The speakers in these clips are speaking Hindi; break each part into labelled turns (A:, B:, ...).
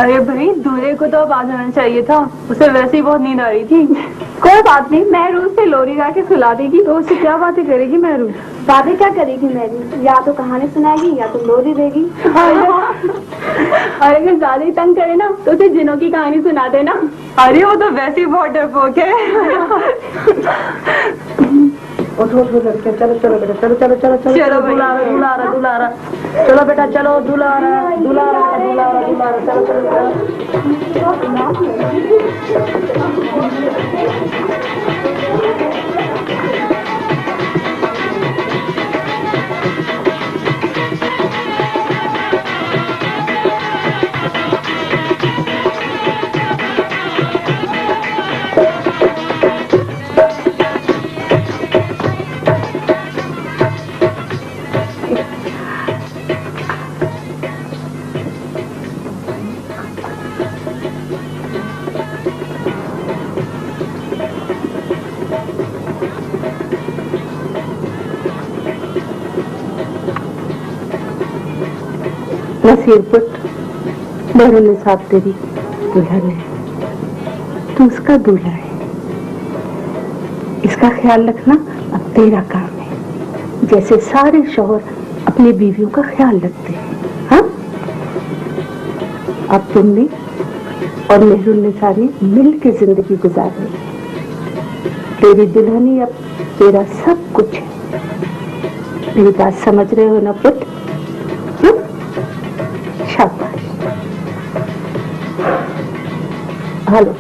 A: अरे भाई, दूल्हे को तो अब आ जाना चाहिए था, उसे वैसे ही बहुत नींद आ रही थी।
B: कोई बात नहीं, महरू से लोरी गा के सुला देगी।
A: तो उससे क्या बातें करेगी महरू?
B: बातें क्या करेगी महरू? या तो कहानी सुनाएगी या तो लोरी देगी। और अगर ज्यादा ही तंग करे ना तो उसे जिनों की कहानी सुना देना।
A: अरे वो तो वैसे ही बहुत डरपोक है।
C: उठो लड़के, चलो चलो बेटा, चलो चलो चलो चलो
A: चलो
C: दुलारा, चलो बेटा, चलो दुलारा, चलो चलो।
D: नसीरपुट, महरून साहब तेरी दुल्हन है, तू उसका दूल्हा है। इसका ख्याल रखना अब तेरा काम है, जैसे सारे शौहर अपनी बीवियों का ख्याल रखते हैं। हाँ, अब तुमने और महरून निसार ने मिल के जिंदगी गुजारनी। तेरी दुल्हनी अब तेरा सब कुछ है। मेरी बात समझ रहे हो ना पुट? शाबाश। हेलो।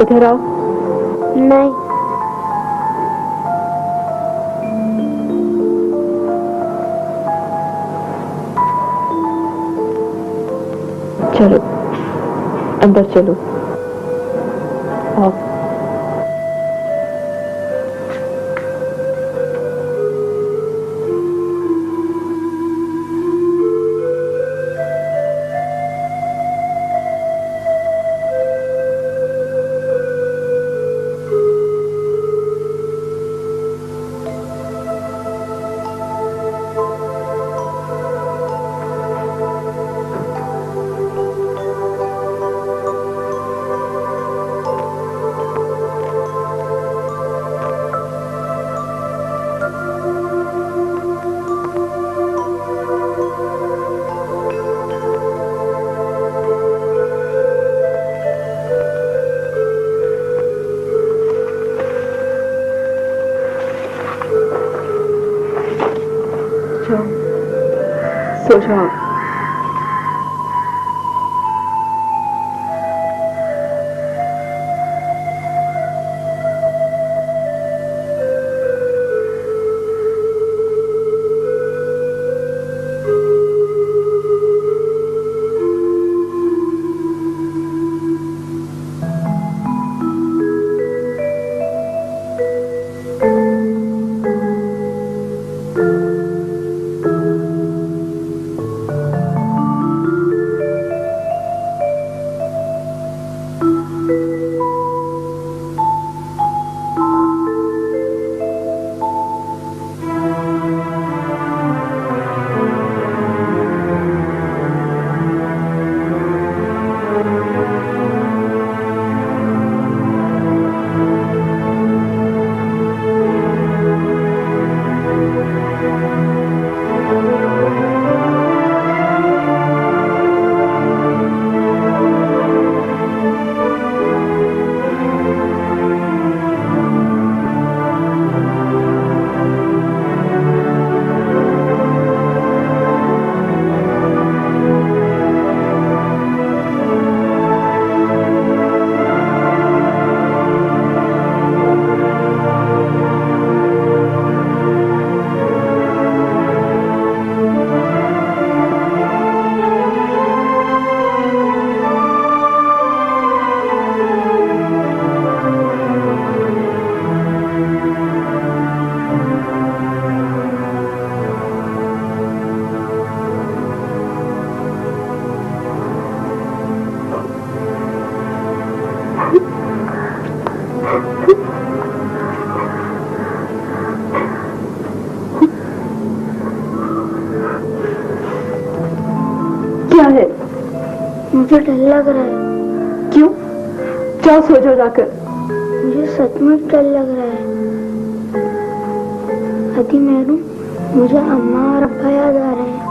D: इधर आओ।
B: नहीं।
D: चलो अंदर चलो। आओ। सो जाओ। क्या है?
B: मुझे डर लग रहा है।
D: क्यों? जाओ सो जाओ जाकर।
B: मुझे सचमुच डर लग रहा है। अति मेरू, मुझे अम्मा और अब्बा याद आ रहे हैं।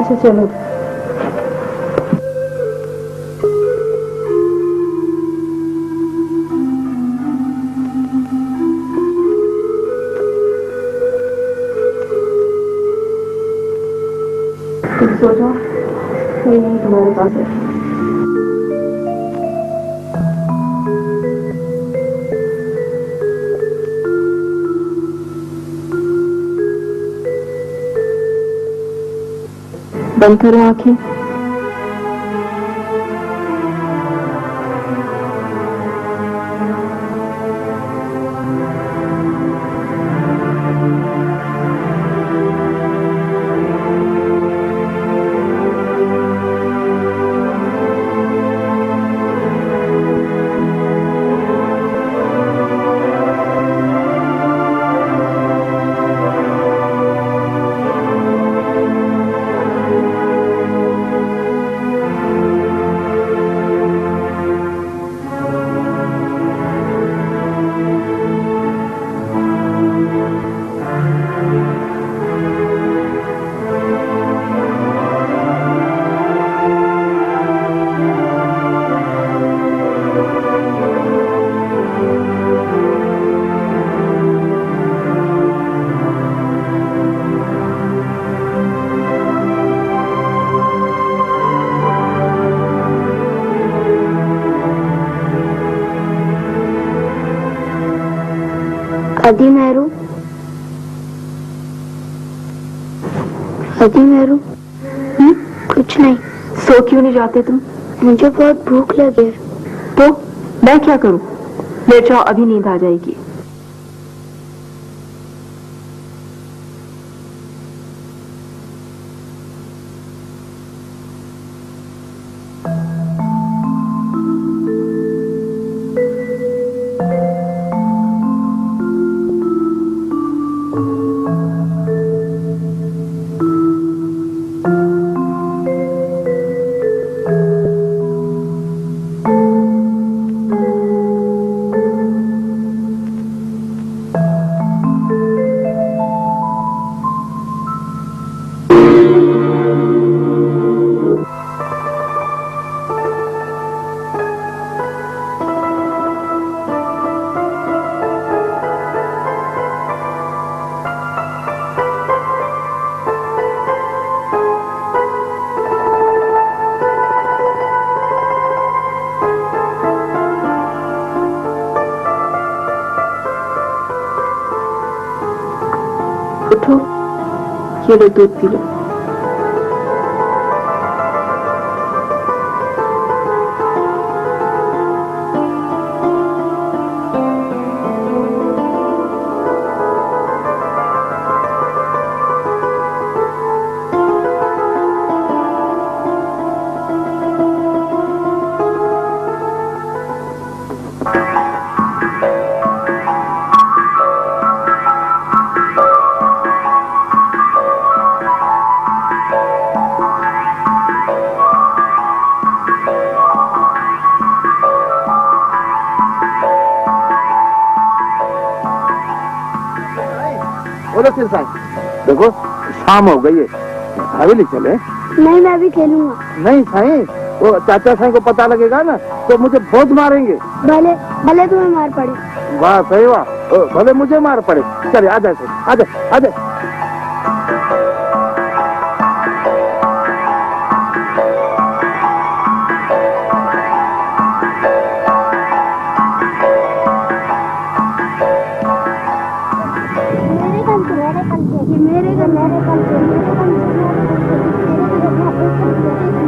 D: अच्छा चलो। तुम सो जाओ, कोई नहीं तुम्हारे पास है। बंद करो आंखें।
B: अदी मेहरू, अदी मेहरू। कुछ नहीं।
D: सो क्यों नहीं जाते तुम?
B: मुझे बहुत भूख लगी है।
D: तो मैं क्या करूं? लेट जाओ, अभी नींद आ जाएगी। उठो, ये लो दूध पी लो।
C: नसीर साहब, देखो शाम हो गई है, हवेली चले।
B: नहीं, मैं भी खेलूंगा।
C: नहीं साईं, वो चाचा साईं को पता लगेगा ना तो मुझे बहुत मारेंगे।
B: भले भले तुम्हें मार पड़े।
C: वाह सही वाह, भले मुझे मार पड़े। चले आ जाए, आ जाए, आ जाए।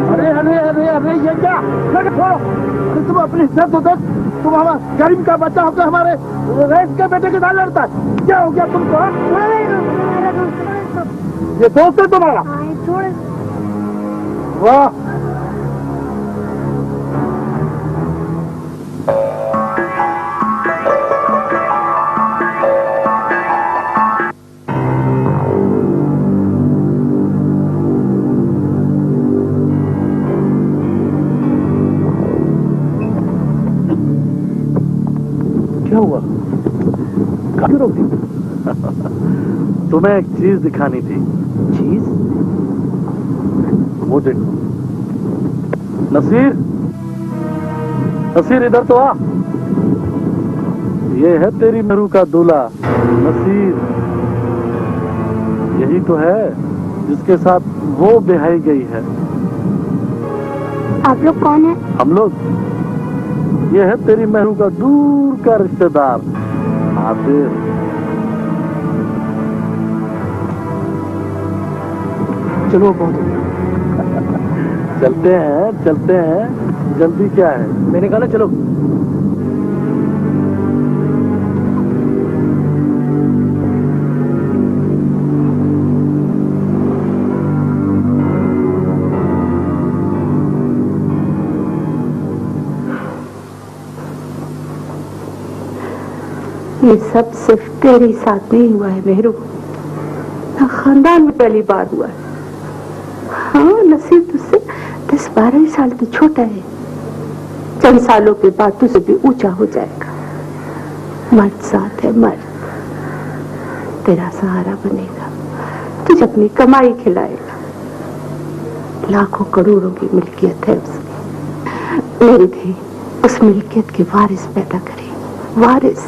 C: अरे अरे अरे अरे ये क्या? छोड़ो, तुम अपनी इज्जत तो देख। तुम हमारे गरीब का बच्चा होकर हमारे रईस के बेटे के साथ लड़ता है। क्या हो गया तुमको? ये दोस्त है तुम्हारा? वाह, क्या हुआ? क्यों रोक दी?
E: तुम्हें एक चीज दिखानी थी।
C: चीज?
E: वो देखो। नसीर, नसीर इधर तो आ। ये है तेरी मेहरू का दूल्हा नसीर। यही तो है जिसके साथ वो ब्याही गई है।
B: आप लोग कौन हैं?
E: हम लोग, ये है तेरी मेहरू का दूर का रिश्तेदार आदिर।
C: चलो पहुंचो।
E: चलते हैं, चलते हैं, जल्दी क्या है?
C: मैंने कहा ना चलो।
D: ये सब सिर्फ तेरे साथ नहीं हुआ है मेहरू, खानदान में पहली बार हुआ है। हाँ, नसीब तुझसे 10-12 साल तो छोटा है। चंद सालों के बाद तुझसे भी ऊंचा हो जाएगा। मर्द साथ है, मर्द तेरा सहारा बनेगा, तुझे अपनी कमाई खिलाएगा। लाखों करोड़ों की मिल्कियत है उसकी। मेरी भी उस मिल्कियत के वारिस पैदा करे, वारिस।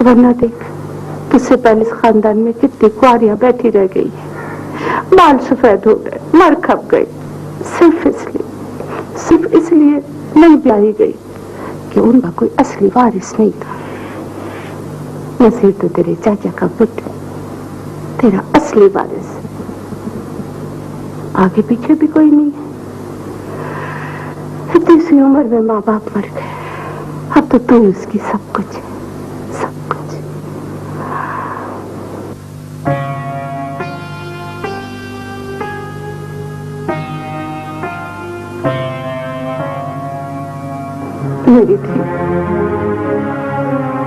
D: वरना देख, तुझसे पहले इस खानदान में कितनी कुआरियां बैठी रह गई है, बाल सफेद हो गए, मर खप गई, सिर्फ इसलिए नहीं ब्याही गई कि उनका कोई असली वारिस नहीं था। नसीर तो तेरे चाचा का पुत्र, तेरा असली वारिस है। आगे पीछे भी कोई नहीं है। इतनी सी उम्र में माँ बाप मर गए, अब तो तू उसकी सब कुछ है, सब कुछ। मेरी थी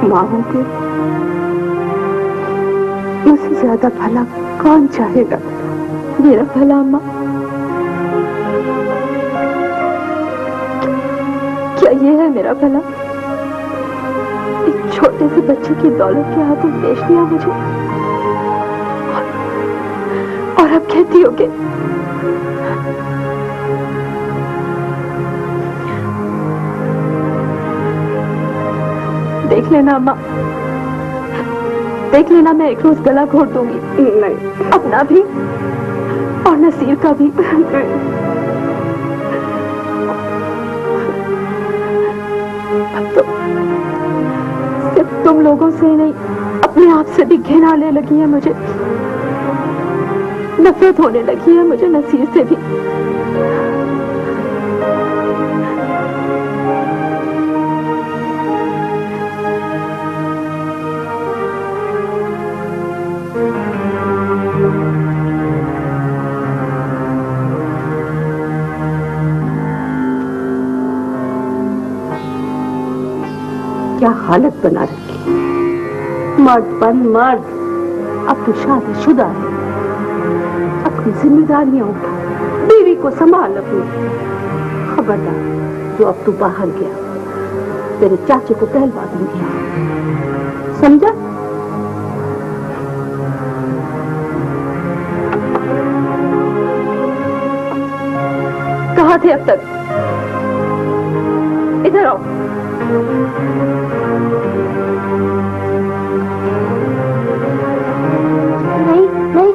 D: माँ होगी, मुझसे ज्यादा भला कौन चाहेगा मेरा भला। माँ, क्या ये है मेरा भला? एक छोटे से बच्चे की दौलत के हाथों बेच दिया मुझे, और अब कहती हो कि देख लेना माँ, देख लेना, मैं एक रोज गला घोट दूंगी। नहीं, अपना भी और नसीर का भी। अब तो सिर्फ तुम लोगों से नहीं, अपने आप से भी घृणा आने लगी है मुझे, नफरत होने लगी है मुझे नसीर से भी। क्या हालत बना रखी, मर्द बन मर्द। अब तो शादीशुदा है, अपनी जिम्मेदारियां उठा, बीवी को संभाल अपनी। खबरदार, जो अब तू बाहर गया, तेरे चाचे को कहलवा दूंगी, समझा? कहाँ थे अब तक? इधर आओ।
B: नहीं नहीं,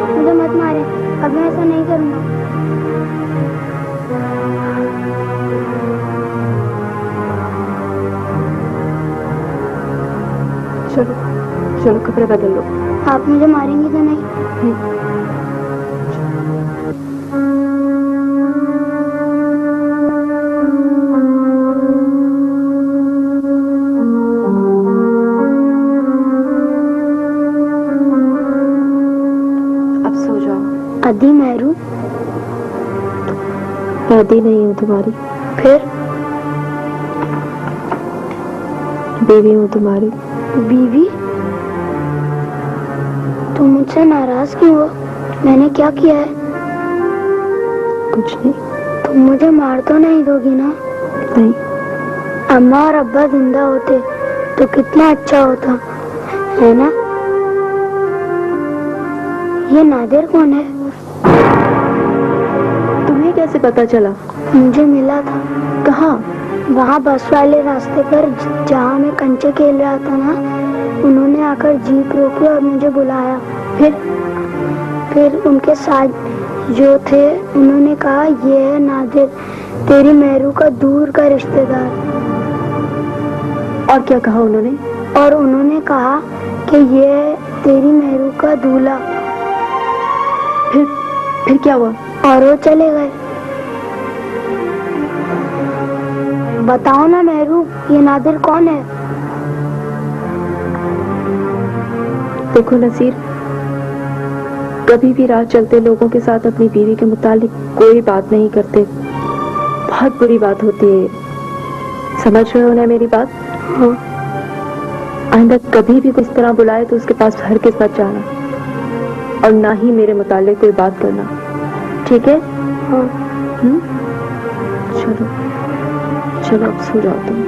B: मुझे मत मारे, अब मैं ऐसा नहीं करूंगा।
D: चलो चलो, कपड़े बदल लो।
B: आप मुझे मारेंगे तो नहीं? आदि मेहरू?
D: आदि नहीं हूँ तुम्हारी,
B: फिर?
D: बीवी हूँ तुम्हारी।
B: बीवी? तुम मुझसे नाराज क्यों हो? मैंने क्या किया है?
D: कुछ नहीं।
B: तुम मुझे मार तो नहीं दोगी ना?
D: नहीं।
B: अम्मा और अब्बा जिंदा होते तो कितना अच्छा होता, है ना? ये नादिर कौन है?
D: तुम्हें कैसे पता चला?
B: मुझे मिला था।
D: कहाँ?
B: वहाँ बस वाले रास्ते पर जहाँ मैं कंचे खेल रहा था ना, उन्होंने आकर जीप रोकी और मुझे बुलाया। फिर उनके साथ जो थे उन्होंने कहा, ये है नादिर, तेरी मेहरू का दूर का रिश्तेदार।
D: और क्या कहा उन्होंने?
B: और उन्होंने कहा कि ये है तेरी मेहरू का दूल्हा।
D: फिर क्या हुआ?
B: और वो चले गए। बताओ ना मेहरू, ये नादिर कौन है?
D: देखो नसीर, कभी भी राह चलते लोगों के साथ अपनी बीवी के मुतालिक कोई बात नहीं करते, बहुत बुरी बात होती है। समझ रहे हो ना मेरी बात? हाँ। आइंदा कभी भी इस तरह बुलाए तो उसके पास हर के साथ जाना, और ना ही मेरे मुतालिक कोई बात करना, ठीक है? हाँ। चलो चलो, अब सो जाओ तुम।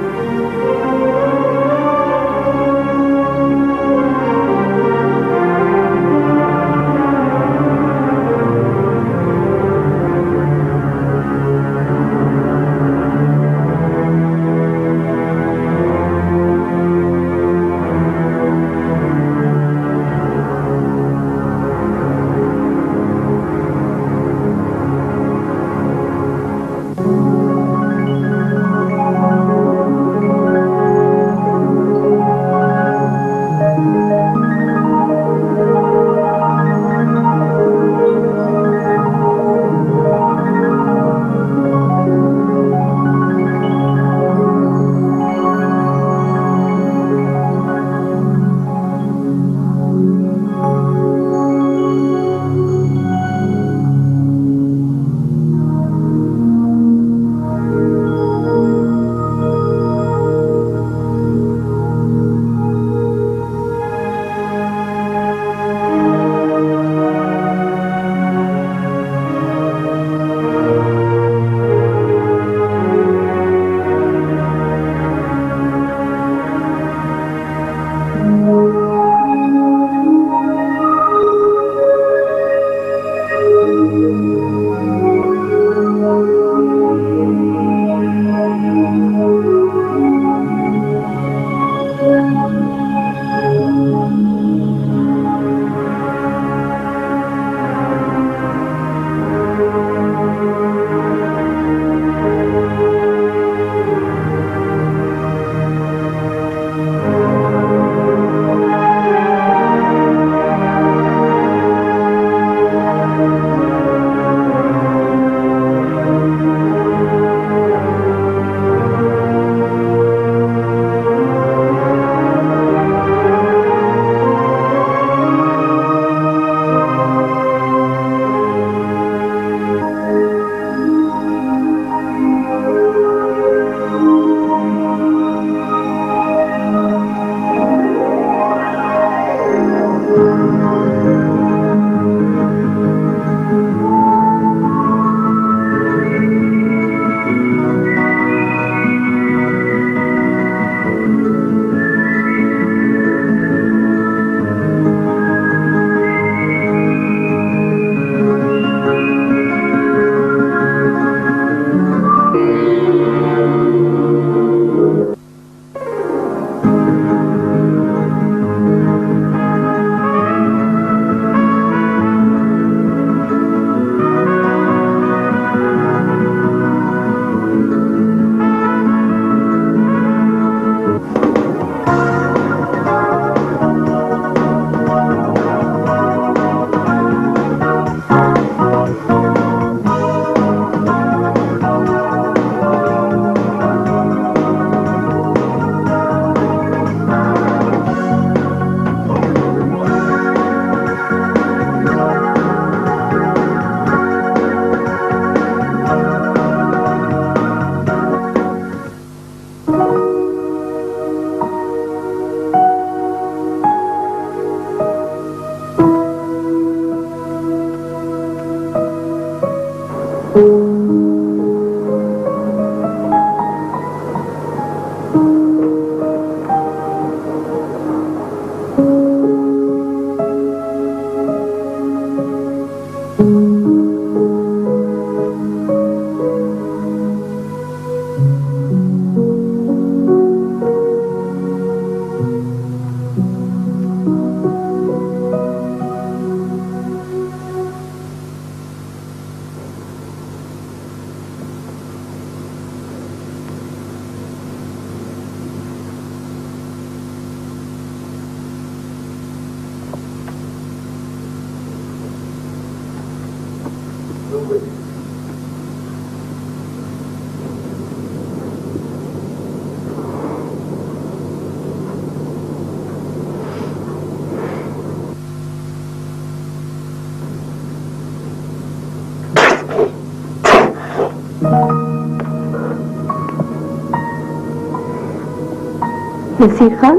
D: नसीर खान,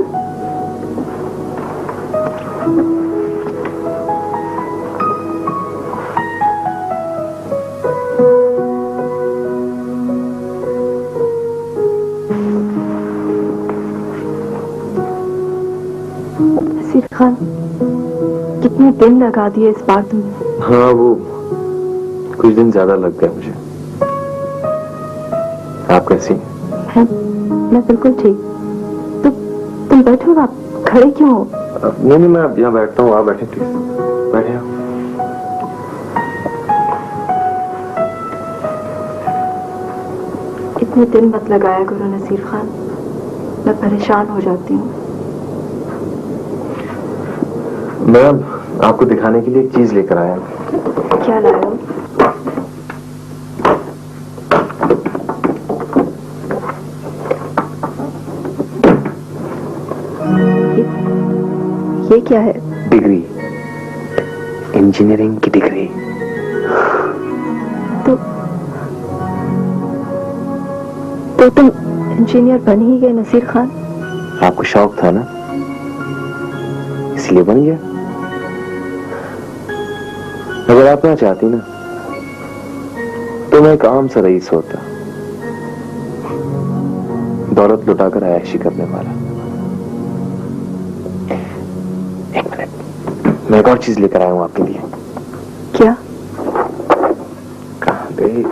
D: नसीर खान, कितने दिन लगा दिए इस बार तुमने?
F: हाँ, वो कुछ दिन ज्यादा लग गए मुझे। आप कैसी हैं?
D: मैं बिल्कुल ठीक। तुम बैठो, आप खड़े क्यों हो?
F: नहीं, मैं यहाँ बैठता हूँ, आप बैठे प्लीज, बैठे आप।
D: इतने दिन मत लगाया करो नसीर खान, मैं परेशान हो जाती हूँ।
F: मैं आपको दिखाने के लिए एक चीज लेकर आया।
D: क्या लाए हो? ये क्या है?
F: डिग्री, इंजीनियरिंग की डिग्री।
D: तो तुम इंजीनियर बन ही गए नसीर खान?
F: आपको शौक था ना, इसलिए बन गया। अगर आप ना चाहती ना तो मैं एक आम सा रईस होता, दौलत लुटाकर ऐशी करने वाला। एक मिनट, मैं एक और चीज लेकर आया हूं आपके लिए।
D: क्या?
F: कहाँ गई?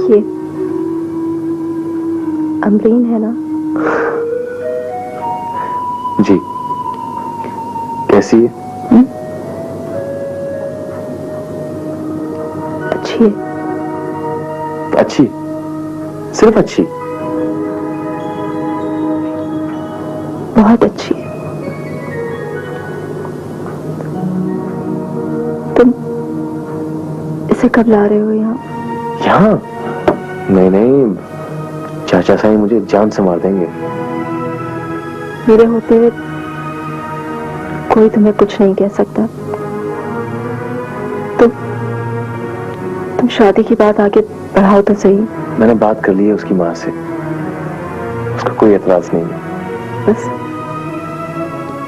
D: ये अमरीन है ना?
F: जी, कैसी है?
D: अच्छी है।
F: अच्छी? सिर्फ अच्छी?
D: बहुत अच्छी है। तुम इसे कब ला रहे हो यहाँ?
F: यहाँ? नहीं, चाचा साईं मुझे जान से मार देंगे।
D: मेरे होते हुए कोई तुम्हें कुछ नहीं कह सकता। तुम शादी की बात आगे बढ़ाओ तो सही।
F: मैंने बात कर ली है उसकी माँ से, उसका कोई एतराज नहीं है।
D: बस,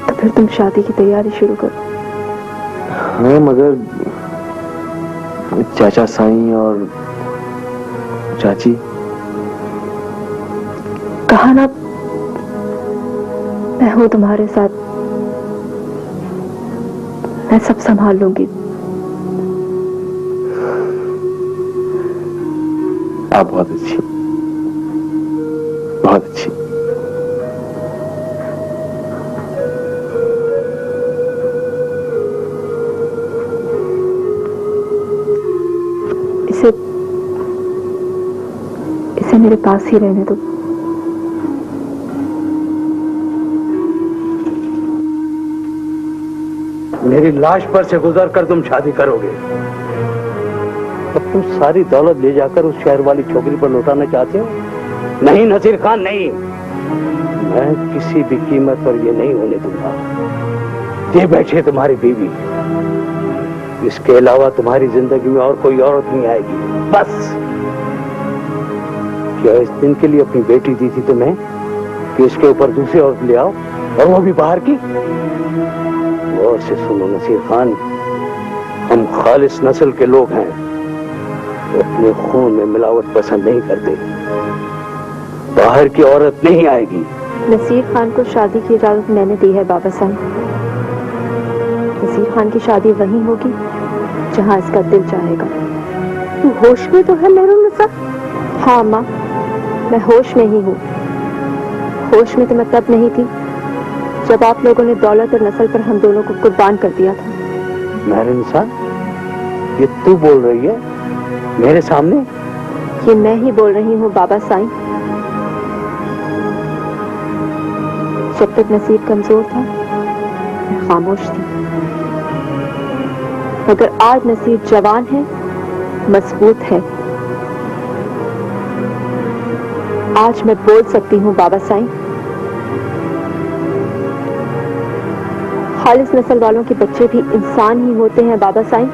D: तो फिर तुम शादी की तैयारी शुरू करो।
F: हाँ, मगर चाचा साईं और चाची।
D: कहा ना, मैं हूं तुम्हारे साथ, मैं सब संभाल लूंगी।
F: आप बहुत अच्छी, बहुत अच्छी।
D: इसे मेरे पास ही रहने दो।
E: मेरी लाश पर से गुजर कर तुम शादी करोगे, अब तुम सारी दौलत ले जाकर उस शहर वाली छोकरी पर लौटाना चाहते हो? नहीं नसीर खान, नहीं, मैं किसी भी कीमत पर यह नहीं होने दूंगा। ये बैठे तुम्हारी बीवी, इसके अलावा तुम्हारी जिंदगी में और कोई औरत नहीं आएगी। बस। क्या इस दिन के लिए अपनी बेटी दी थी तुम्हें कि इसके ऊपर दूसरी औरत ले आओ, और वो भी बाहर की? गौर से सुनो नसीर खान, हम खालिस नस्ल के लोग हैं, अपने खून में मिलावट पसंद नहीं करते। बाहर की औरत नहीं आएगी।
D: नसीर खान को शादी की इजाजत मैंने दी है बाबा साईं। नसीर खान की शादी वहीं होगी जहां इसका दिल चाहेगा। तू होश में तो है मेहरुन्निसा? हाँ माँ, मैं होश में ही हूँ। होश में तो मैं तब नहीं थी जब आप लोगों ने दौलत और नस्ल पर हम दोनों को कुर्बान कर दिया था।
E: मेहरुन्निसा, ये तू बोल रही है मेरे सामने?
D: ये मैं ही बोल रही हूँ बाबा साईं। जब तक नसीर कमजोर था मैं खामोश थी, मगर आज नसीर जवान है, मजबूत है। आज मैं बोल सकती हूँ बाबा साईं।
G: खालिस नस्ल वालों के बच्चे भी इंसान ही होते हैं बाबा साईं,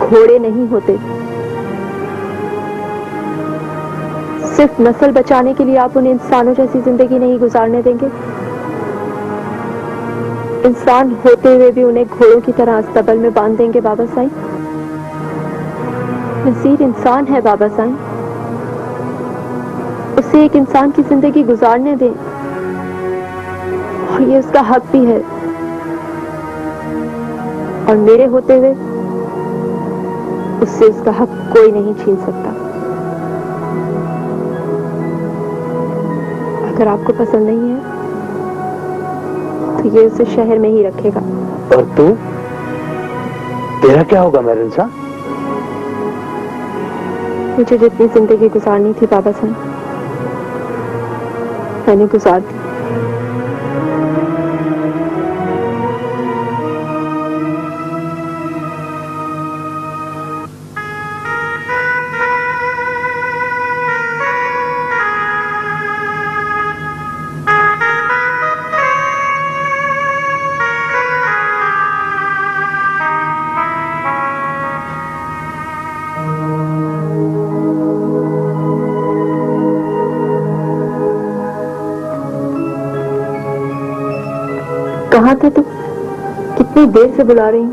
G: घोड़े नहीं होते। सिर्फ नस्ल बचाने के लिए आप उन्हें इंसानों जैसी जिंदगी नहीं गुजारने देंगे। इंसान होते हुए भी उन्हें घोड़ों की तरह अस्तबल में बांध देंगे बाबा साईं। नसीर इंसान है बाबा साईं, उसे एक इंसान की जिंदगी गुजारने दें, और ये उसका हक भी है। और मेरे होते हुए उससे उसका हक कोई नहीं छीन सकता। अगर आपको पसंद नहीं है तो ये उसे शहर में ही रखेगा।
E: और तू, तेरा क्या होगा मेहरनिसा?
G: मुझे जितनी जिंदगी गुजारनी थी बाबा साईं, मैंने गुजार दी। कहाँ थे तुम? कितनी देर से बुला रही हूँ।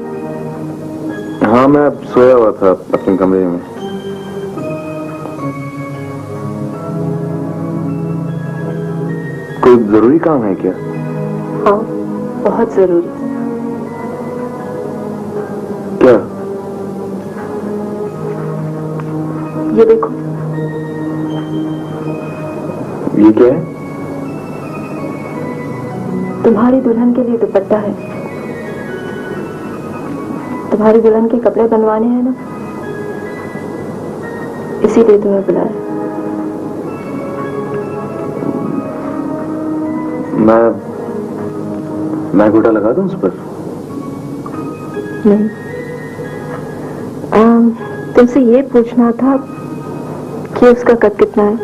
F: हाँ, मैं सोया हुआ था अपने कमरे में। कोई जरूरी काम है क्या?
G: हाँ, बहुत जरूरी।
F: क्या?
G: ये देखो।
F: ये क्या है?
G: तुम्हारी दुल्हन के लिए दुपट्टा है। तुम्हारी दुल्हन के कपड़े बनवाने हैं ना, इसीलिए तुम्हें बुलाया।
F: मैं गोटा लगा दूं उस पर?
G: नहीं, तुमसे ये पूछना था कि उसका कद कितना है?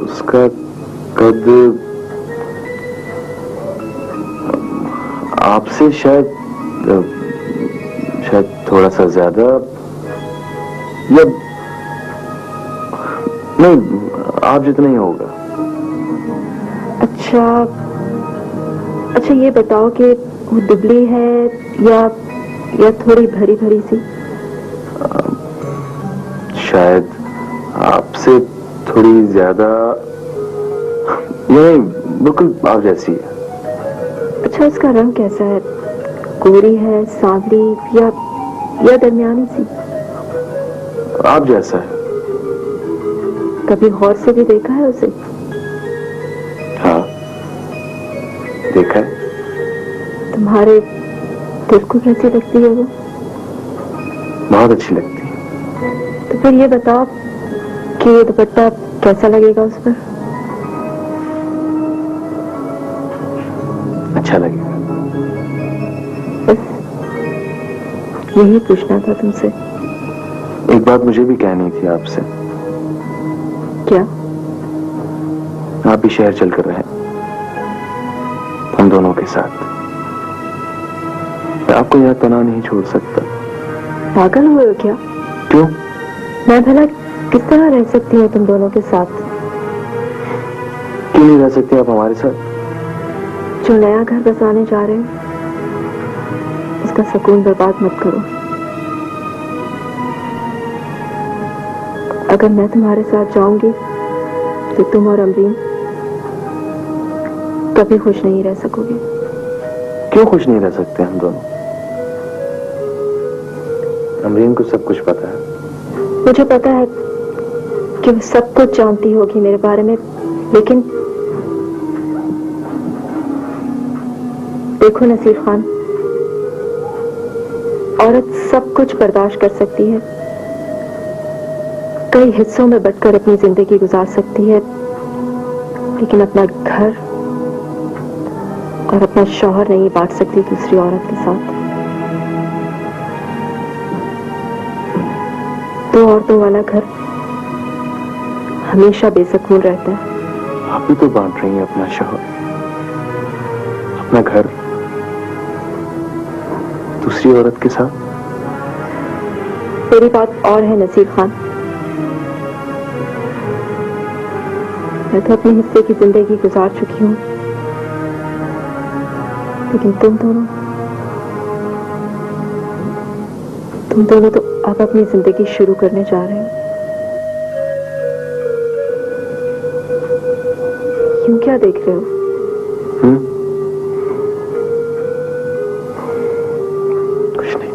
F: उसका कद आपसे शायद थोड़ा सा ज्यादा, या नहीं, आप जितना ही होगा।
G: अच्छा, ये बताओ कि वो दुबली है या थोड़ी भरी भरी सी?
F: शायद आपसे थोड़ी ज्यादा, नहीं, बिल्कुल आप जैसी है।
G: अच्छा, उसका रंग कैसा है? गोरी है, सांवली या दरमियानी सी?
F: आप जैसा है।
G: कभी गौर से भी देखा है उसे?
F: हाँ, देखा है।
G: तुम्हारे दिल को कैसी लगती है वो?
F: बहुत अच्छी लगती है।
G: तो फिर ये बताओ कि ये दुपट्टा कैसा लगेगा उस पर?
F: अच्छा लगेगा।
G: बस यही पूछना था तुमसे।
F: एक बात मुझे भी कहनी थी आपसे।
G: क्या?
F: आप भी शहर चलकर रहे, हम दोनों के साथ। मैं आपको यह तनाव नहीं छोड़ सकता।
G: पागल हुए हो क्या?
F: क्यों?
G: मैं भला किस तरह रह सकती हूँ तुम दोनों के साथ?
F: क्यों नहीं रह सकते आप हमारे साथ?
G: जो नया घर बसाने जा रहे हो, उसका सुकून बर्बाद मत करो। अगर मैं तुम्हारे साथ जाऊंगी तो तुम और अमरीन कभी खुश नहीं रह सकोगे।
F: क्यों खुश नहीं रह सकते हम दोनों? अमरीन को सब कुछ पता है।
G: मुझे पता है कि वो सब कुछ जानती होगी मेरे बारे में, लेकिन देखो नसीर खान, औरत सब कुछ बर्दाश्त कर सकती है, कई हिस्सों में बंटकर अपनी जिंदगी गुजार सकती है, लेकिन अपना घर और अपना शौहर नहीं बांट सकती दूसरी औरत के साथ। दो औरतों वाला घर हमेशा बेसुकून रहता है।
F: आप भी तो बांट रही हैं अपना शौहर। अपना घर दूसरी औरत के साथ।
G: मेरी बात और है नसीर खान, मैं तो अपने हिस्से की जिंदगी गुजार चुकी हूं, लेकिन तुम दोनों तो अब अपनी जिंदगी शुरू करने जा रहे हो। यूं क्या देख रहे हो?
F: कुछ नहीं।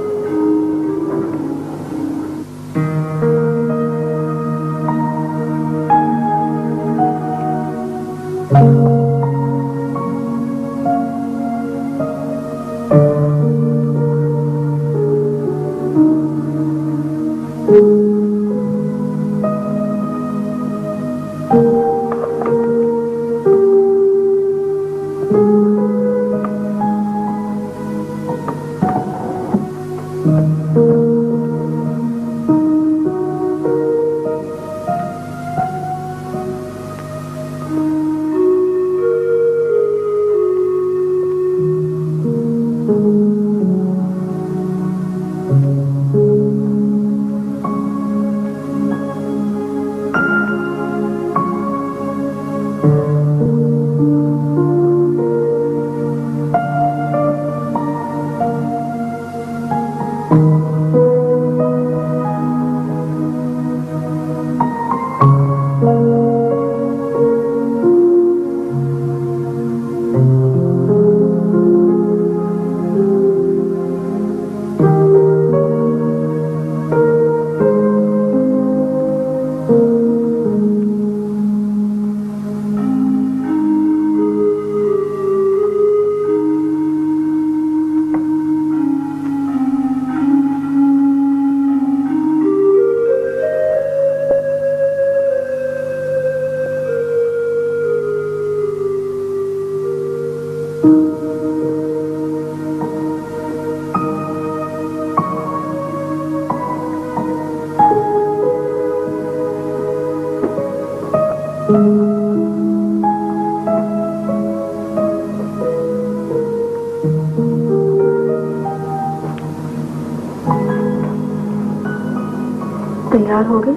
G: तैयार हो गए?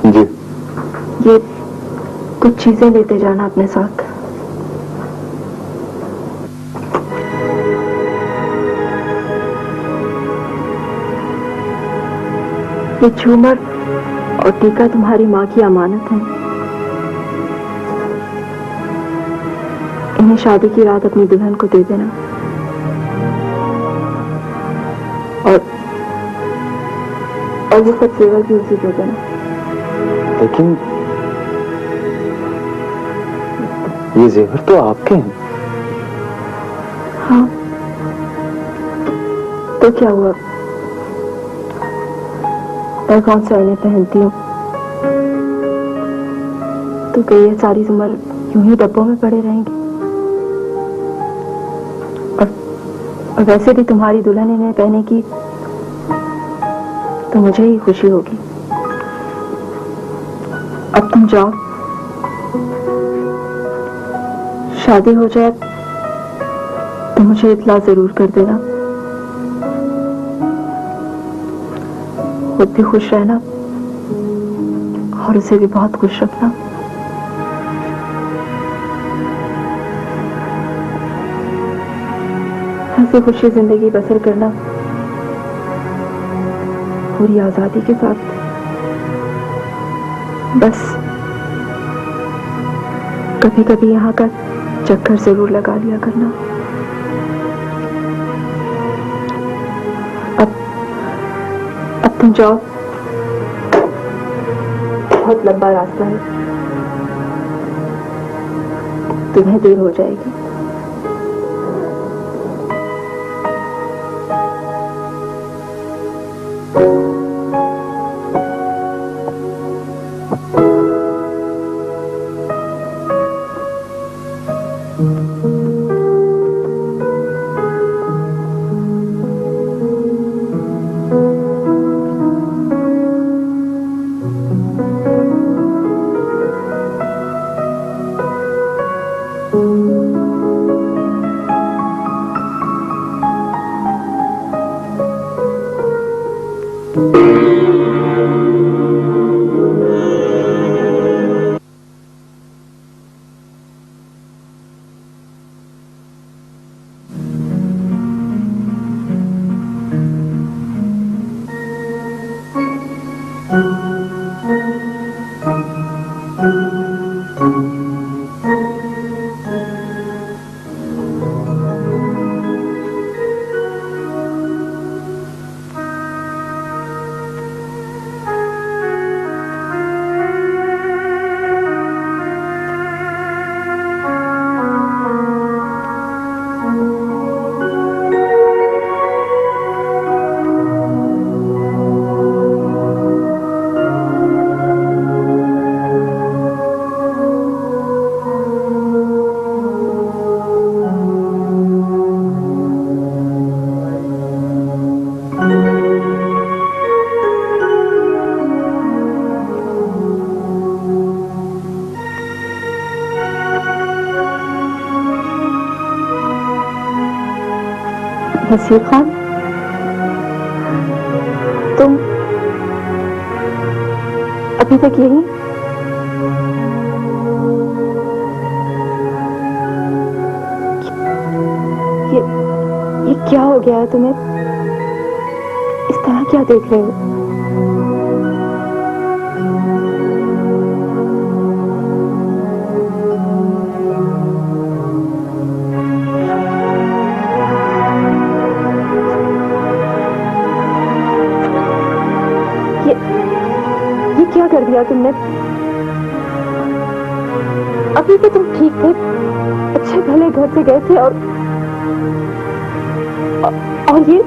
F: जी।
G: ये कुछ चीजें लेते जाना अपने साथ। ये झूमर और टीका तुम्हारी माँ की अमानत है। इन्हें शादी की रात अपनी दुल्हन को दे देना और वो सब सेवा भी उसे दे देना।
F: लेकिन ये जेवर तो आपके हैं।
G: हाँ, तो क्या हुआ? मैं कौन से आईने पहनती हूँ तो क्या ये सारी उम्र यूं ही डब्बों में पड़े रहेंगे? और वैसे भी तुम्हारी दुल्हन इन्हें पहने की तो मुझे ही खुशी होगी। अब तुम जाओ, शादी हो जाए तो मुझे इत्ला जरूर कर देना। खुद भी खुश रहना और उसे भी बहुत खुश रखना। हंसी खुशी जिंदगी बसर करना पूरी आजादी के साथ। बस कभी कभी यहाँ का चक्कर जरूर लगा लिया करना। अब तुम जाओ, बहुत लंबा रास्ता है, तुम्हें देर हो जाएगी। नसीर खान, तुम अभी तक यही? ये क्या हो गया है तुम्हें? इस तरह क्या देख रहे हो? ये क्या कर दिया तुमने? अभी तो तुम ठीक थे, अच्छे भले घर से गए थे और ये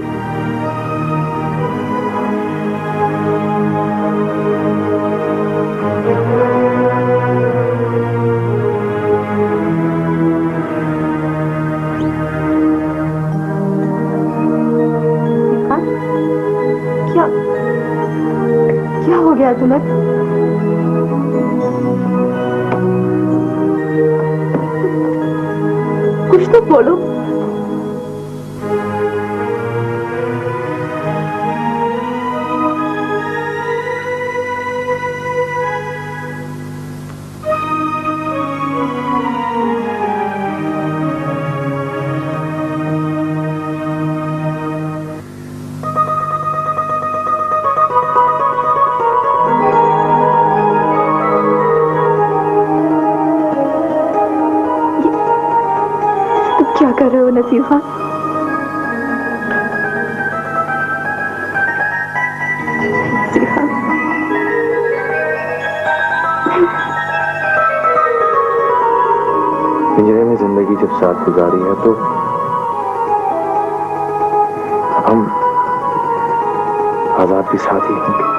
G: क्या क्या हो गया तुम्हें? कुछ तो बोलो। क्या कर रहे हो नसीर खान? नसीर खान,
F: पिंजरे में जिंदगी जब साथ गुजारी है तो हम आजाद भी साथ ही होंगे।